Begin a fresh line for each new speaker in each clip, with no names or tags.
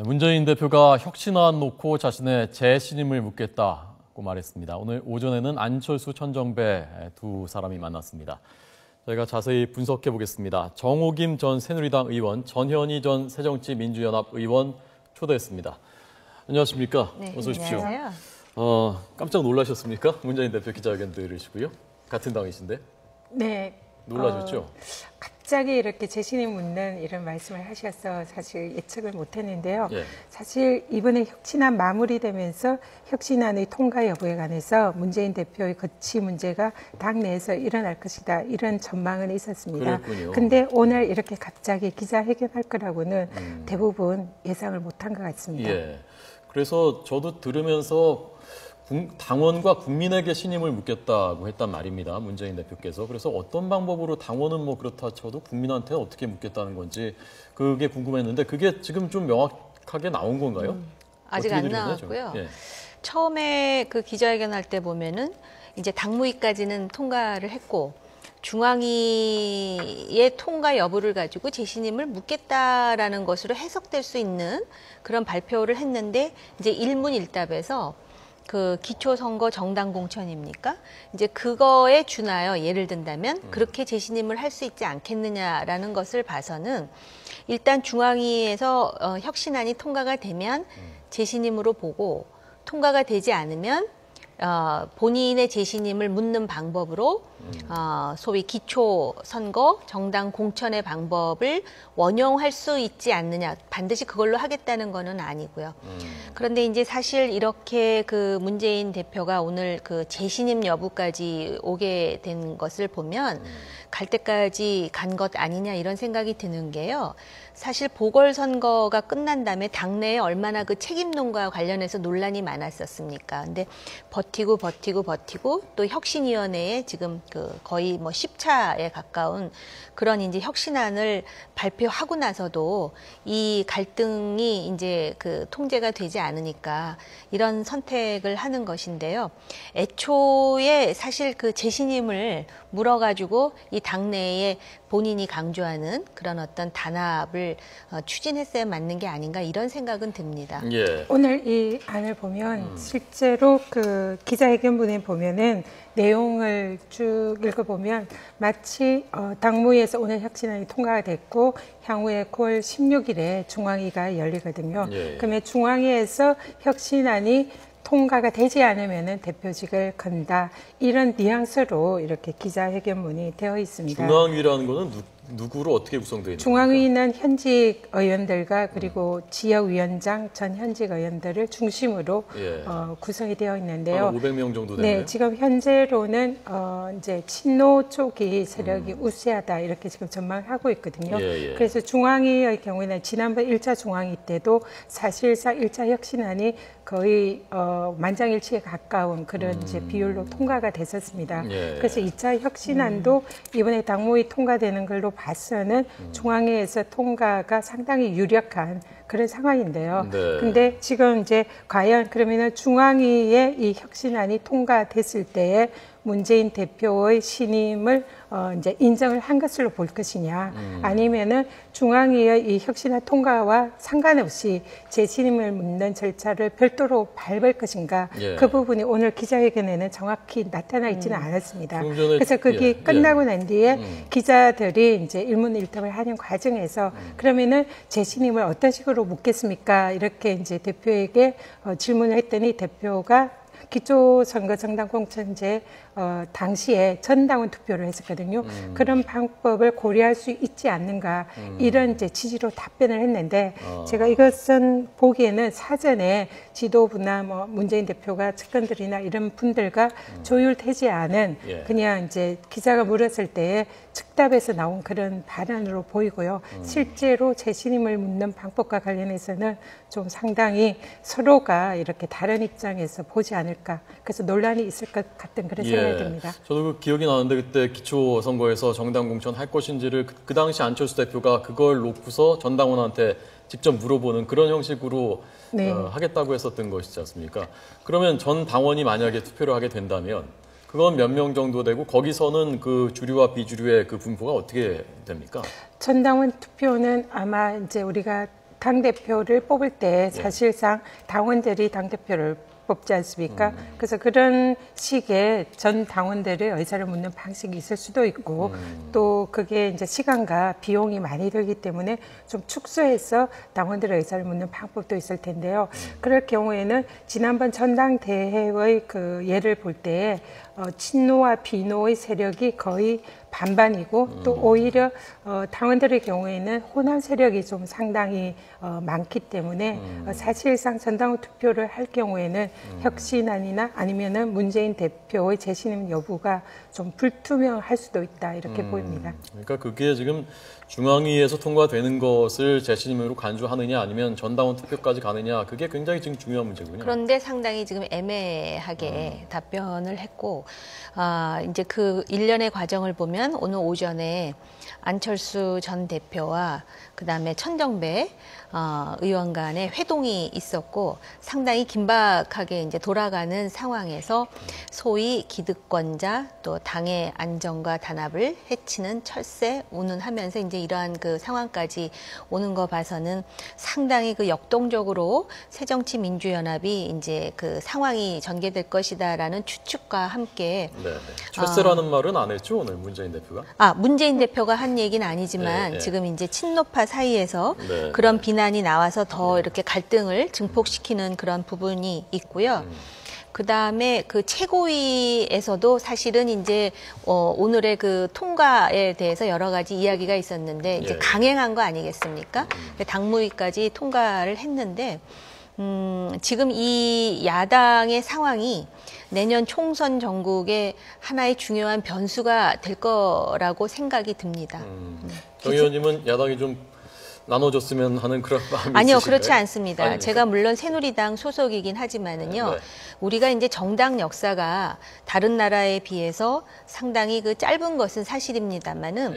문재인 대표가 혁신안 놓고 자신의 재신임을 묻겠다고 말했습니다. 오늘 오전에는 안철수, 천정배 두 사람이 만났습니다. 저희가 자세히 분석해 보겠습니다. 정호김 전 새누리당 의원, 전현희 전 새정치민주연합 의원 초대했습니다. 안녕하십니까?
네,
어서 오십시오.
안녕하세요.
깜짝 놀라셨습니까? 문재인 대표 기자회견 들으시고요. 같은 당이신데.
네.
놀라셨죠?
갑자기 이렇게 재신임 묻는 이런 말씀을 하셔서 사실 예측을 못했는데요.
예.
사실 이번에 혁신안 마무리되면서 혁신안의 통과 여부에 관해서 문재인 대표의 거치 문제가 당내에서 일어날 것이다. 이런 전망은 있었습니다.
그랬군요.
근데 오늘 이렇게 갑자기 기자회견할 거라고는 대부분 예상을 못한 것 같습니다.
예. 그래서 저도 들으면서 당원과 국민에게 신임을 묻겠다고 했단 말입니다. 문재인 대표께서. 그래서 어떤 방법으로 당원은 뭐 그렇다 쳐도 국민한테 어떻게 묻겠다는 건지 그게 궁금했는데 그게 지금 좀 명확하게 나온 건가요?
아직 안 나왔고요. 예. 처음에 그 기자회견 할 때 보면은 이제 당무위까지는 통과를 했고 중앙위의 통과 여부를 가지고 재신임을 묻겠다라는 것으로 해석될 수 있는 그런 발표를 했는데 이제 일문일답에서 그 기초선거 정당 공천입니까? 이제 그거에 준하여 예를 든다면 그렇게 재신임을 할 수 있지 않겠느냐라는 것을 봐서는 일단 중앙위에서 혁신안이 통과가 되면 재신임으로 보고 통과가 되지 않으면 본인의 재신임을 묻는 방법으로 소위 기초선거 정당 공천의 방법을 원용할 수 있지 않느냐, 반드시 그걸로 하겠다는 거는 아니고요. 그런데 이제 사실 이렇게 그 문재인 대표가 오늘 그 재신임 여부까지 오게 된 것을 보면 갈 때까지 간 것 아니냐 이런 생각이 드는 게요. 사실 보궐선거가 끝난 다음에 당내에 얼마나 그 책임론과 관련해서 논란이 많았었습니까? 근데 버티고 또 혁신위원회에 지금 그 거의 뭐 10차에 가까운 그런 이제 혁신안을 발표하고 나서도 이 갈등이 이제 그 통제가 되지 않으니까 이런 선택을 하는 것인데요. 애초에 사실 그 재신임을 물어가지고 이 당내에 본인이 강조하는 그런 어떤 단합을 추진했어야 맞는 게 아닌가 이런 생각은 듭니다.
예.
오늘 이 안을 보면 실제로 그 기자회견문에 보면은 내용을 쭉 읽어보면 마치 당무위에서 오늘 혁신안이 통과가 됐고 향후에 9월 16일에 중앙위가 열리거든요.
예.
그러면 중앙위에서 혁신안이 통과가 되지 않으면 대표직을 건다. 이런 뉘앙스로 이렇게 기자회견문이 되어 있습니다.
중앙위라는 거는 누구로 어떻게 구성되어 있는 겁니까?
중앙위는 현직 의원들과 그리고 지역위원장 전 현직 의원들을 중심으로
예.
구성이 되어 있는데요.
한 500명 정도 되네요.
네, 지금 현재로는 이제 친노 쪽이 세력이 우세하다 이렇게 지금 전망하고 있거든요.
예.
그래서 중앙위의 경우에는 지난번 1차 중앙위 때도 사실상 1차 혁신안이 거의 만장일치에 가까운 그런 이제 비율로 통과가 됐었습니다.
예.
그래서 2차 혁신안도 이번에 당무위 통과되는 걸로 봐서는 중앙위에서 통과가 상당히 유력한 그런 상황인데요.
네.
근데 지금 이제 과연 그러면은 중앙위의 이 혁신안이 통과됐을 때에 문재인 대표의 신임을 이제 인정을 한 것으로 볼 것이냐, 아니면은 중앙위의 이 혁신안 통과와 상관없이 재신임을 묻는 절차를 별도로 밟을 것인가,
예.
그 부분이 오늘 기자회견에는 정확히 나타나 있지는 않았습니다.
좀 전에,
그래서 그게 끝나고 난 뒤에 기자들이 이제 일문일답을 하는 과정에서 그러면은 재신임을 어떤 식으로 묻겠습니까? 이렇게 이제 대표에게 질문을 했더니 대표가 기초선거 정당 공천제 당시에 전당원 투표를 했었거든요. 그런 방법을 고려할 수 있지 않는가 이런 이제 취지로 답변을 했는데 제가 이것은 보기에는 사전에 지도부나 뭐 문재인 대표가 측근들이나 이런 분들과 조율되지 않은 그냥 이제 기자가 물었을 때에 즉답에서 나온 그런 발언으로 보이고요. 실제로 재신임을 묻는 방법과 관련해서는 좀 상당히 서로가 이렇게 다른 입장에서 보지 않을까. 그래서 논란이 있을 것 같은 그런 생각이 듭니다.
저도 그 기억이 나는데 그때 기초선거에서 정당 공천 할 것인지를 그 당시 안철수 대표가 그걸 놓고서 전당원한테 직접 물어보는 그런 형식으로
네.
하겠다고 했었던 것이지 않습니까? 그러면 전 당원이 만약에 투표를 하게 된다면 그건 몇 명 정도 되고 거기서는 그 주류와 비주류의 그 분포가 어떻게 됩니까?
전당원 투표는 아마 이제 우리가 당대표를 뽑을 때 사실상 당원들이 당대표를 뽑지 않습니까? 그래서 그런 식의 전 당원들의 의사를 묻는 방식이 있을 수도 있고 또 그게 이제 시간과 비용이 많이 들기 때문에 좀 축소해서 당원들의 의사를 묻는 방법도 있을 텐데요. 그럴 경우에는 지난번 전당대회의 그 예를 볼 때 친노와 비노의 세력이 거의 반반이고 또 오히려 당원들의 경우에는 호남 세력이 좀 상당히 많기 때문에 사실상 전당후 투표를 할 경우에는 혁신안이나 아니면은 문재인 대표의 재신임 여부가 좀 불투명할 수도 있다 이렇게 보입니다.
그러니까 그게 지금 중앙위에서 통과되는 것을 재신임으로 간주하느냐 아니면 전당원 투표까지 가느냐 그게 굉장히 지금 중요한 문제군요.
그런데 상당히 지금 애매하게 답변을 했고 이제 그 일련의 과정을 보면 오늘 오전에 안철수 전 대표와 그다음에 천정배 의원 간의 회동이 있었고 상당히 긴박하게 이제 돌아가는 상황에서 소위 기득권자 또 당의 안정과 단합을 해치는 철새 운운하면서 이제 이러한 그 상황까지 오는 거 봐서는 상당히 그 역동적으로 새정치민주연합이 이제 그 상황이 전개될 것이다라는 추측과 함께
네. 철새라는 말은 안 했죠 오늘 문재인 대표가?
문재인 대표가 한 얘기는 아니지만 지금 이제 친노파 사이에서
네.
그런 비난이 나와서 더 이렇게 갈등을 증폭시키는 그런 부분이 있고요. 그 다음에 그 최고위에서도 사실은 이제 오늘의 그 통과에 대해서 여러 가지 이야기가 있었는데 이제 강행한 거 아니겠습니까? 당무위까지 통과를 했는데 지금 이 야당의 상황이 내년 총선 전국의 하나의 중요한 변수가 될 거라고 생각이 듭니다.
정 의원님은 야당이 좀 나눠줬으면 하는 그런 마음이
아니요,
있으신가요?
그렇지 않습니다.
아닙니까?
제가 물론 새누리당 소속이긴 하지만은요,
네.
우리가 이제 정당 역사가 다른 나라에 비해서 상당히 그 짧은 것은 사실입니다만은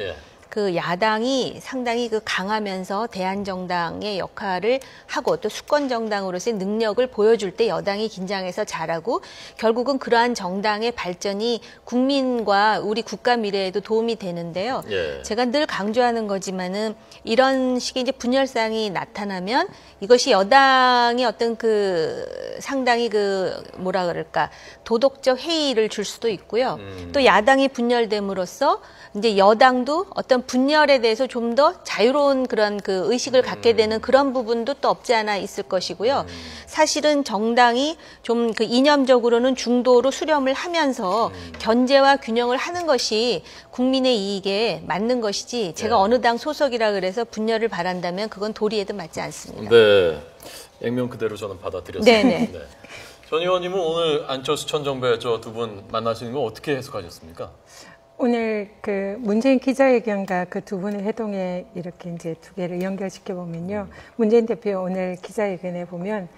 그 야당이 상당히 그 강하면서 대한정당의 역할을 하고 또 수권정당으로서의 능력을 보여줄 때 여당이 긴장해서 잘하고 결국은 그러한 정당의 발전이 국민과 우리 국가 미래에도 도움이 되는데요. 제가 늘 강조하는 거지만은 이런 식의 이제 분열상이 나타나면 이것이 여당의 어떤 그 상당히 그 뭐라 그럴까 도덕적 해이를 줄 수도 있고요. 또 야당이 분열됨으로써 이제 여당도 어떤 분열에 대해서 좀 더 자유로운 그런 그 의식을 갖게 되는 그런 부분도 또 없지 않아 있을 것이고요. 사실은 정당이 좀 그 이념적으로는 중도로 수렴을 하면서 견제와 균형을 하는 것이 국민의 이익에 맞는 것이지 제가 어느 당 소속이라 그래서 분열을 바란다면 그건 도리에도 맞지 않습니다.
네, 액면 그대로 저는 받아들였습니다.
네네.
네. 전 의원님은 오늘 안철수 천정배 저 두 분 만나시는 거 어떻게 해석하셨습니까?
오늘 그 문재인 기자회견과 그 두 분의 회동에 이렇게 이제 두 개를 연결시켜 보면요. 문재인 대표 오늘 기자회견에 보면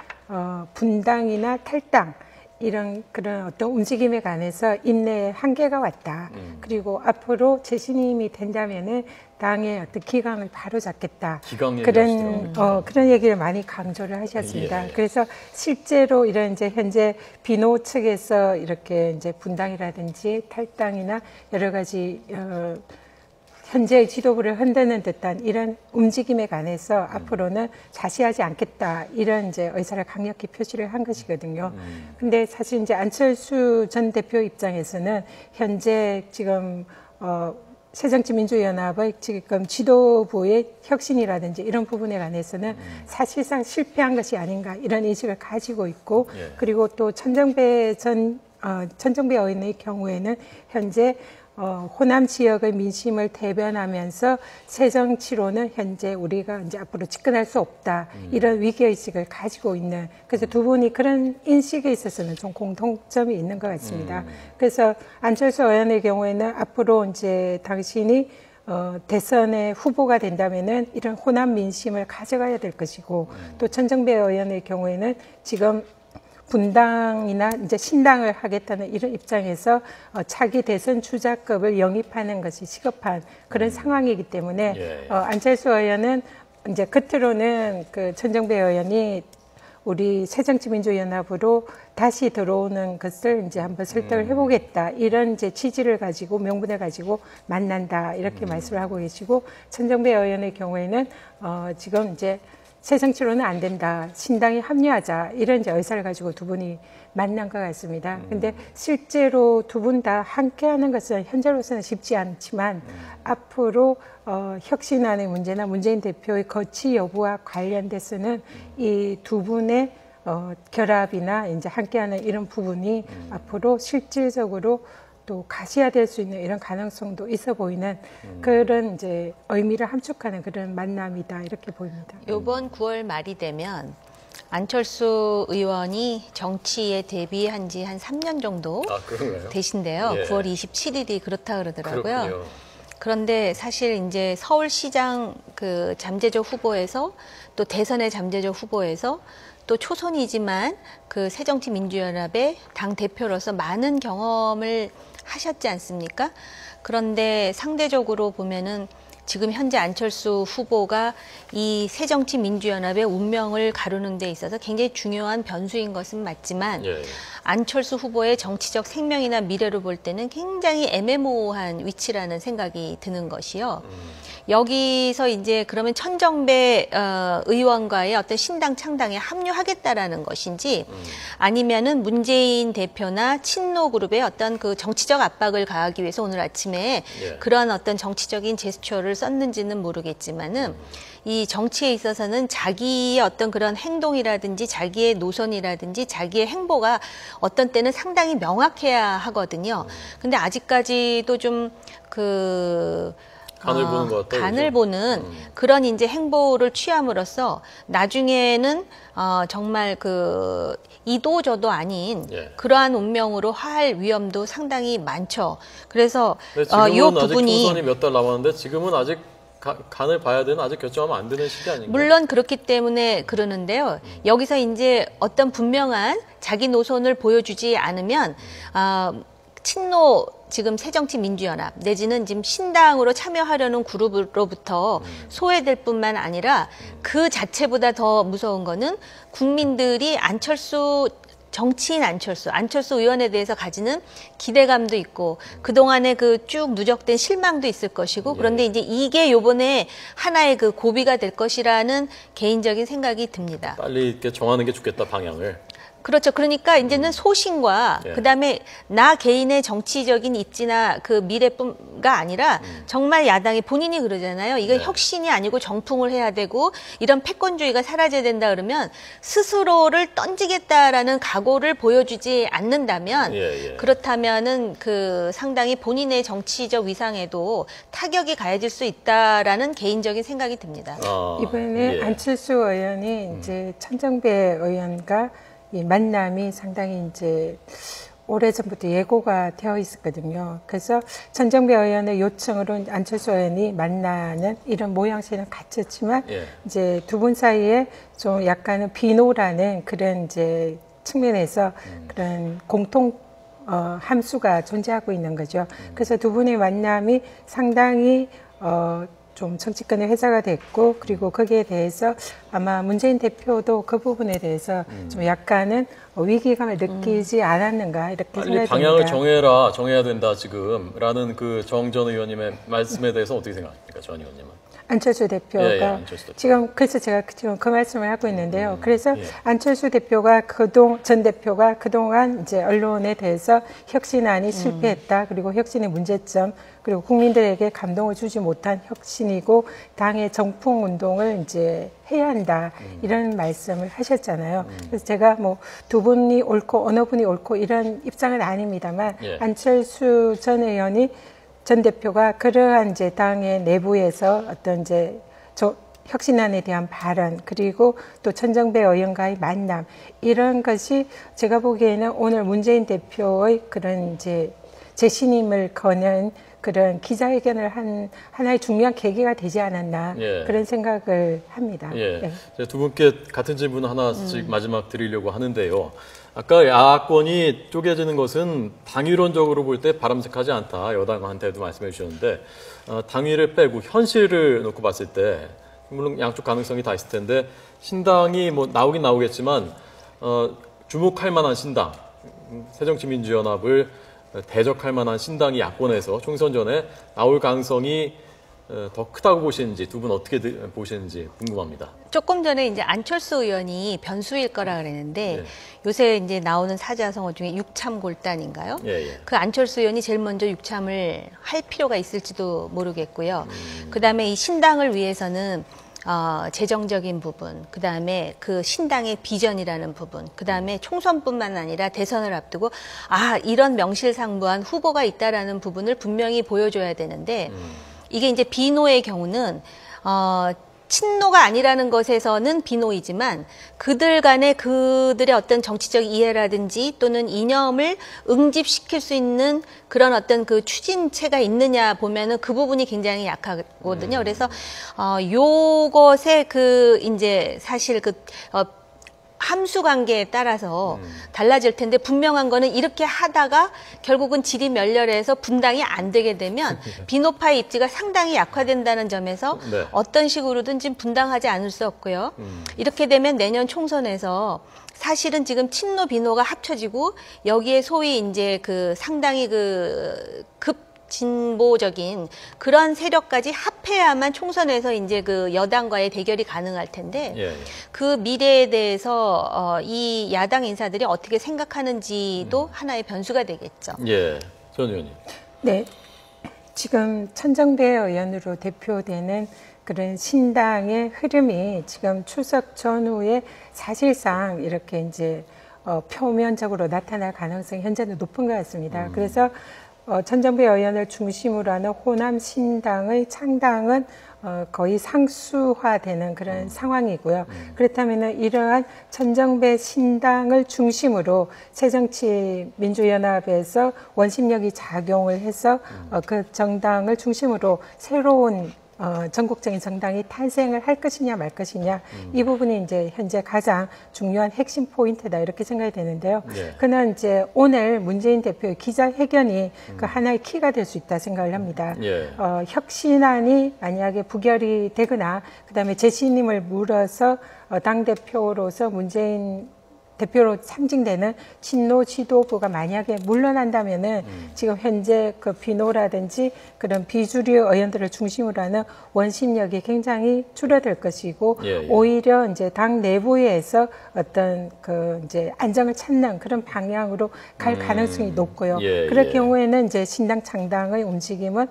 분당이나 탈당 이런 그런 어떤 움직임에 관해서 인내의 한계가 왔다. 그리고 앞으로 재신임이 된다면은 당의 어떤 기강을 바로잡겠다.
기강
그런 얘기를 많이 강조를 하셨습니다. 그래서 실제로 이런 이제 현재 비노 측에서 이렇게 이제 분당이라든지 탈당이나 여러 가지 현재의 지도부를 흔드는 듯한 이런 움직임에 관해서 앞으로는 자시하지 않겠다 이런 이제 의사를 강력히 표시를 한 것이거든요. 근데 사실 이제 안철수 전 대표 입장에서는 현재 지금 새정치민주연합의 지금 지도부의 혁신이라든지 이런 부분에 관해서는 사실상 실패한 것이 아닌가 이런 인식을 가지고 있고 그리고 또 천정배 의원의 경우에는 현재 호남 지역의 민심을 대변하면서 새정치로는 현재 우리가 이제 앞으로 집권할 수 없다. 이런 위기의식을 가지고 있는, 그래서 두 분이 그런 인식에 있어서는 좀 공통점이 있는 것 같습니다. 그래서 안철수 의원의 경우에는 앞으로 이제 당신이 대선의 후보가 된다면은 이런 호남 민심을 가져가야 될 것이고 또 천정배 의원의 경우에는 지금 분당이나 이제 신당을 하겠다는 이런 입장에서 차기 대선 주자급을 영입하는 것이 시급한 그런 상황이기 때문에 안철수 의원은 이제 겉으로는 그 천정배 의원이 우리 새정치민주연합으로 다시 들어오는 것을 이제 한번 설득을 해보겠다 이런 이제 취지를 가지고 명분을 가지고 만난다 이렇게 말씀을 하고 계시고 천정배 의원의 경우에는 지금 이제 새정치로는 안 된다. 신당에 합류하자. 이런 이제 의사를 가지고 두 분이 만난 것 같습니다. 근데 실제로 두 분 다 함께하는 것은 현재로서는 쉽지 않지만 앞으로 혁신안의 문제나 문재인 대표의 거취 여부와 관련돼서는 이 두 분의 결합이나 이제 함께하는 이런 부분이 앞으로 실질적으로 또 가시화될 수 있는 이런 가능성도 있어 보이는 그런 이제 의미를 함축하는 그런 만남이다 이렇게 보입니다.
이번 9월 말이 되면 안철수 의원이 정치에 데뷔한 지 한 3년 정도 되신데요.
예.
9월 27일이 그렇다 그러더라고요.
그렇군요.
그런데 사실 이제 서울시장 그 잠재적 후보에서 또 대선의 잠재적 후보에서 또 초선이지만 그 새정치민주연합의 당 대표로서 많은 경험을 하셨지 않습니까? 그런데 상대적으로 보면은 지금 현재 안철수 후보가 이 새정치민주연합의 운명을 가르는 데 있어서 굉장히 중요한 변수인 것은 맞지만
예.
안철수 후보의 정치적 생명이나 미래로 볼 때는 굉장히 애매모호한 위치라는 생각이 드는 것이요. 여기서 이제 그러면 천정배 의원과의 어떤 신당 창당에 합류하겠다라는 것인지 아니면은 문재인 대표나 친노 그룹의 어떤 그 정치적 압박을 가하기 위해서 오늘 아침에
예.
그러한 어떤 정치적인 제스처를 썼는지는 모르겠지만은 이 정치에 있어서는 자기의 어떤 그런 행동이라든지 자기의 노선이라든지 자기의 행보가 어떤 때는 상당히 명확해야 하거든요. 근데 아직까지도 좀
간을 보는 것 같아요.
간을
그죠?
보는 그런 이제 행보를 취함으로써 나중에는 정말 그 이도저도 아닌
예.
그러한 운명으로 할 위험도 상당히 많죠. 그래서
근데
이
지금은 아직
부분이
총선이 몇 달 남았는데 지금은 아직 간을 봐야 되는 아직 결정하면 안 되는 시기 아닌가요?
물론 그렇기 때문에 그러는데요. 여기서 이제 어떤 분명한 자기 노선을 보여주지 않으면 친노 지금 새정치민주연합 내지는 지금 신당으로 참여하려는 그룹으로부터 소외될 뿐만 아니라 그 자체보다 더 무서운 거는 국민들이 정치인 안철수 의원에 대해서 가지는 기대감도 있고 그동안에 그 쭉 누적된 실망도 있을 것이고 그런데 이제 이게 요번에 하나의 그 고비가 될 것이라는 개인적인 생각이 듭니다.
빨리 이렇게 정하는 게 좋겠다, 방향을.
그렇죠. 그러니까 이제는 소신과
예.
그다음에 나 개인의 정치적인 입지나 그 미래뿐가 아니라 정말 야당이 본인이 그러잖아요. 이거
네.
혁신이 아니고 정풍을 해야 되고 이런 패권주의가 사라져야 된다 그러면 스스로를 던지겠다라는 각오를 보여주지 않는다면
예.
그렇다면은 그 상당히 본인의 정치적 위상에도 타격이 가해질 수 있다라는 개인적인 생각이 듭니다.
이번에
예.
안철수 의원이 이제 천정배 의원과 이 만남이 상당히 이제 오래전부터 예고가 되어 있었거든요. 그래서 천정배 의원의 요청으로 안철수 의원이 만나는 이런 모양새는 갖췄지만
예.
이제 두 분 사이에 좀 약간은 비노라는 그런 이제 측면에서 그런 공통 함수가 존재하고 있는 거죠. 그래서 두 분의 만남이 상당히 좀 정치권의 회자가 됐고 그리고 거기에 대해서 아마 문재인 대표도 그 부분에 대해서 좀 약간은 위기감을 느끼지 않았는가 이렇게
빨리
생각이
방향을
듭니다.
정해야 된다 지금라는 그 정 전 의원님의 말씀에 대해서 어떻게 생각합니까, 전 의원님은?
안철수 대표가
예, 안철수 대표.
지금 그래서 제가 지금 그 말씀을 하고 있는데요. 그래서
예.
안철수 대표가 전 대표가 그동안 이제 언론에 대해서 혁신안이 실패했다. 그리고 혁신의 문제점 그리고 국민들에게 감동을 주지 못한 혁신이고 당의 정풍 운동을 이제 해야 한다. 이런 말씀을 하셨잖아요. 그래서 제가 뭐 두 분이 옳고 어느 분이 옳고 이런 입장은 아닙니다만
예.
안철수 전 의원이 전 대표가 그러한 이제 당의 내부에서 어떤 이제 혁신안에 대한 발언 그리고 또 천정배 의원과의 만남 이런 것이 제가 보기에는 오늘 문재인 대표의 그런 이제 재신임을 거는 그런 기자회견을 한 하나의 중요한 계기가 되지 않았나
예.
그런 생각을 합니다.
예.
네.
제가 두 분께 같은 질문 하나씩 마지막 드리려고 하는데요. 아까 야권이 쪼개지는 것은 당위론적으로 볼 때 바람직하지 않다. 여당한테도 말씀해 주셨는데 당위를 빼고 현실을 놓고 봤을 때 물론 양쪽 가능성이 다 있을 텐데 신당이 뭐 나오긴 나오겠지만 주목할 만한 신당, 새정치민주연합을 대적할 만한 신당이 야권에서 총선 전에 나올 가능성이 더 크다고 보시는지 두 분 어떻게 보시는지 궁금합니다.
조금 전에 이제 안철수 의원이 변수일 거라 그랬는데
예.
요새 이제 나오는 사자성어 중에 육참골단인가요?
예.
그 안철수 의원이 제일 먼저 육참을 할 필요가 있을지도 모르겠고요. 그다음에 이 신당을 위해서는 재정적인 부분, 그 다음에 그 신당의 비전이라는 부분, 그 다음에 총선뿐만 아니라 대선을 앞두고 이런 명실상부한 후보가 있다라는 부분을 분명히 보여줘야 되는데 이게 이제 비노의 경우는 친노가 아니라는 것에서는 비노이지만 그들 간에 그들의 어떤 정치적 이해라든지 또는 이념을 응집시킬 수 있는 그런 어떤 그 추진체가 있느냐 보면은 그 부분이 굉장히 약하거든요. 그래서 요것에 그 이제 사실 그 함수 관계에 따라서 달라질 텐데 분명한 거는 이렇게 하다가 결국은 질이 멸렬해서 분당이 안 되게 되면 비노파의 입지가 상당히 약화된다는 점에서
네.
어떤 식으로든 지금 분당하지 않을 수 없고요. 이렇게 되면 내년 총선에서 사실은 지금 친노 비노가 합쳐지고 여기에 소위 이제 그 상당히 그 진보적인 그런 세력까지 합해야만 총선에서 이제 그 여당과의 대결이 가능할 텐데
예.
그 미래에 대해서 이 야당 인사들이 어떻게 생각하는지도 하나의 변수가 되겠죠.
예. 전 의원님.
네. 지금 천정배 의원으로 대표되는 그런 신당의 흐름이 지금 추석 전후에 사실상 이렇게 이제 표면적으로 나타날 가능성이 현재는 높은 것 같습니다. 그래서 천정배 의원을 중심으로 하는 호남 신당의 창당은 거의 상수화되는 그런 상황이고요. 그렇다면 이러한 천정배 신당을 중심으로 새정치민주연합에서 원심력이 작용을 해서 그 정당을 중심으로 새로운 전국적인 정당이 탄생을 할 것이냐 말 것이냐 이 부분이 이제 현재 가장 중요한 핵심 포인트다 이렇게 생각이 되는데요.
네.
그는 이제 오늘 문재인 대표의 기자회견이 그 하나의 키가 될 수 있다 생각을 합니다.
예.
혁신안이 만약에 부결이 되거나 그다음에 재신임을 물어서 당대표로서 문재인 대표로 상징되는 친노 지도부가 만약에 물러난다면은 지금 현재 그 비노라든지 그런 비주류 의원들을 중심으로 하는 원심력이 굉장히 줄어들 것이고
예.
오히려 이제 당 내부에서 어떤 그 이제 안정을 찾는 그런 방향으로 갈 가능성이 높고요.
예.
그럴 경우에는 이제 신당 창당의 움직임은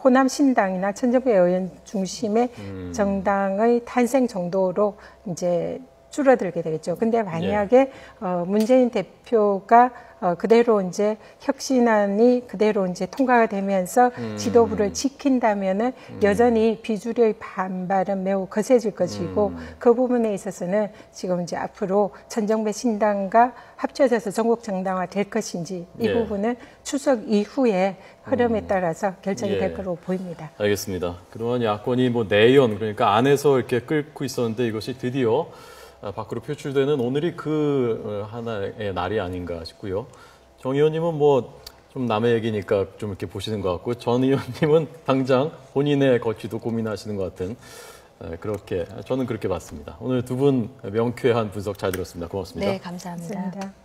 호남 신당이나 천정배 의원 중심의 정당의 탄생 정도로 이제 줄어들게 되겠죠. 근데 만약에 문재인 대표가 그대로 이제 혁신안이 그대로 이제 통과가 되면서 지도부를 지킨다면은 여전히 비주류의 반발은 매우 거세질 것이고 그 부분에 있어서는 지금 이제 앞으로 천정배 신당과 합쳐져서 전국 정당화 될 것인지 이
예.
부분은 추석 이후에 흐름에 따라서 결정이
예.
될 거로 보입니다.
알겠습니다. 그동안 야권이 뭐 내연 그러니까 안에서 이렇게 끌고 있었는데 이것이 드디어 밖으로 표출되는 오늘이 그 하나의 날이 아닌가 싶고요. 정 의원님은 뭐 좀 남의 얘기니까 좀 이렇게 보시는 것 같고 전 의원님은 당장 본인의 거취도 고민하시는 것 같은 그렇게 저는 그렇게 봤습니다. 오늘 두 분 명쾌한 분석 잘 들었습니다. 고맙습니다.
네, 감사합니다.
감사합니다.